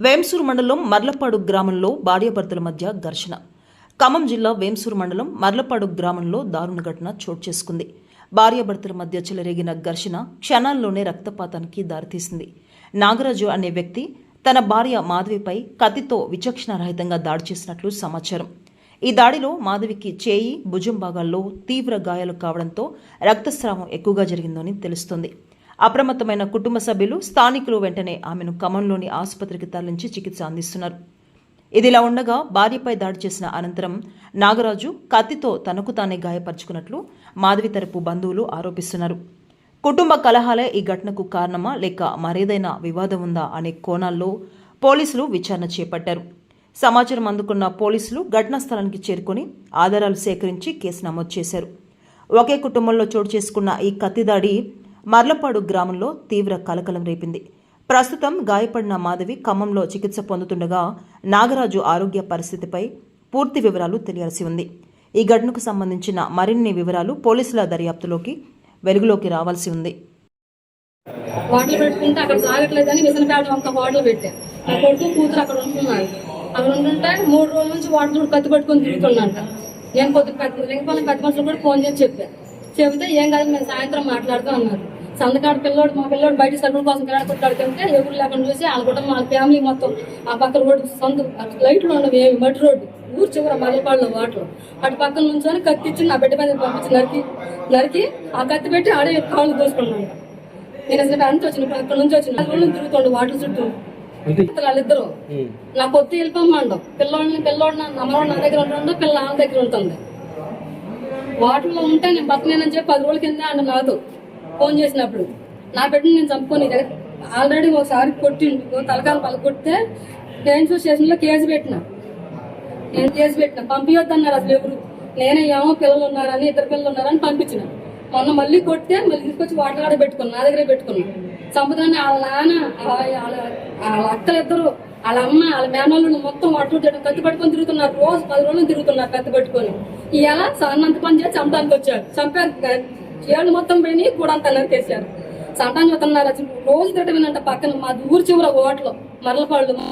వేంసూరు మండలం మర్లపాడు గ్రామంలో భార్యాభర్తల మధ్య ఘర్షణ. ఖమ్మం జిల్లా వేంసూరు మండలం మర్లపాడు గ్రామంలో దారుణ ఘటన చోటు చేసుకుంది. భార్యాభర్తల మధ్య చెలరేగిన ఘర్షణ క్షణాల్లోనే రక్తపాతానికి దారితీసింది. నాగరాజు అనే వ్యక్తి తన భార్య మాధవిపై కత్తితో విచక్షణారహితంగా దాడి చేసినట్లు సమాచారం. ఈ దాడిలో మాధవికి చేయి, భుజం భాగాల్లో తీవ్ర గాయాలు కావడంతో రక్తస్రావం ఎక్కువగా జరిగిందని తెలుస్తోంది. అప్రమత్తమైన కుటుంబ సభ్యులు, స్థానికులు వెంటనే ఆమెను ఖమ్మంలోని ఆసుపత్రికి తరలించి చికిత్స అందిస్తున్నారు. ఇదిలా ఉండగా భార్యపై దాడి చేసిన అనంతరం నాగరాజు కత్తితో తనకు తానే గాయపరుచుకున్నట్లు మాధవి తరపు బంధువులు ఆరోపిస్తున్నారు. కుటుంబ కలహాలే ఈ ఘటనకు కారణమా లేక మరేదైనా వివాదం ఉందా అనే కోణాల్లో పోలీసులు విచారణ చేపట్టారు. సమాచారం అందుకున్న పోలీసులు ఘటనా స్థలానికి చేరుకుని ఆధారాలు సేకరించి కేసు నమోదు చేశారు. ఒకే కుటుంబంలో చోటు చేసుకున్న ఈ కత్తిదాడి మర్లపాడు గ్రామంలో తీవ్ర కలకలం రేపింది. ప్రస్తుతం గాయపడిన మాధవి ఖమ్మంలో చికిత్స పొందుతుండగా నాగరాజు ఆరోగ్య పరిస్థితిపై పూర్తి వివరాలు తెలియాల్సి ఉంది. ఈ ఘటనకు సంబంధించిన మరిన్ని వివరాలు పోలీసుల దర్యాప్తులోకి వెలుగులోకి రావాల్సి ఉంది. వాటర్ పెట్టుకుంటే అక్కడ సాగట్లేదని విసనపేట ఒక వాటర్ పెట్టా. నా కొడుకు కూతురు అక్కడ ఉంటున్నాడు. అక్కడ ఉంటుంటే 3 రోజుల నుంచి వాటర్ కత్తి పట్టుకొని తిరుగుతున్నంట. నేను కొద్దిగా లింగపాలెం పెద్ద మనుషులు కూడా ఫోన్ చేసి చెబితే ఏం కాదు, మేము సాయంత్రం మాట్లాడుతూ అన్నారు. సందకాడు మా పిల్లోడు బయట సరుకుల కోసం కిరాడుకుంటాడుకుంటే ఎవరు లేకుండా చూసి వాళ్ళ కుటుంబం, వాళ్ళ ఫ్యామిలీ మొత్తం ఆ పక్క రోడ్డు సొంత లైట్లు ఉండవు, ఏమి మట్టి రోడ్డు ఊరు చివర మల్లపాడులో వాటర్ అటు పక్కన నుంచొని కత్తి ఇచ్చి నా బిడ్డ మీద పంపించి నరికి ఆ కత్తి పెట్టి ఆడే కాళ్ళు దోసుకున్నాను. నేను అసలు అంత వచ్చిన అక్కడ నుంచి వచ్చిన తిరుగుతుండు వాటర్ చుట్టూ. వాళ్ళిద్దరు నా కొత్త వెళ్ళిపోమండం. పిల్లోడిని అమ్మవాడు నా దగ్గర ఉంటుండో, పిల్ల ఆమె దగ్గర ఉంటుంది. వాటర్లో ఉంటే నేను బతకనేనని చెప్పి 10 రోజుల కింద అంట నాతో ఫోన్ చేసినప్పుడు నా బిడ్డని నేను చంపుకొని ఆల్రెడీ ఒకసారి కొట్టిండు, తలకాలు పలు కొడితే ట్రైన్ స్టేషన్లో కేసు పెట్టిన పంపించొద్దన్నారు. అసలు ఎవరు నేనే ఏమో పిల్లలు ఉన్నారని, 2 పిల్లలు ఉన్నారని పంపించిన. మొన్న మళ్ళీ కొడితే మళ్ళీ తీసుకొచ్చి వాటర్ ఆడ పెట్టుకున్నాను, నా దగ్గరే పెట్టుకున్నాను. చంపుతాన్ని వాళ్ళ నాన్న, వాళ్ళ అక్కలిద్దరు, వాళ్ళ అమ్మ, వాళ్ళ మేనోళ్ళు మొత్తం వాటర్ కత్తి పట్టుకొని తిరుగుతున్నారు. రోజు 10 రోజులు తిరుగుతున్నారు కత్తి పట్టుకొని. ఇలా సన్నంత పని చేసి చంపడానికి వచ్చారు. చంపారు, ఏళ్ళు మొత్తం పోయి కూడా అంత నరికేసారు. చంపడానికి వస్తున్నారు. రోజు తిట్టమేనంట పక్కన మా ఊరు చివర ఓట్లో మరలపాళ్ళు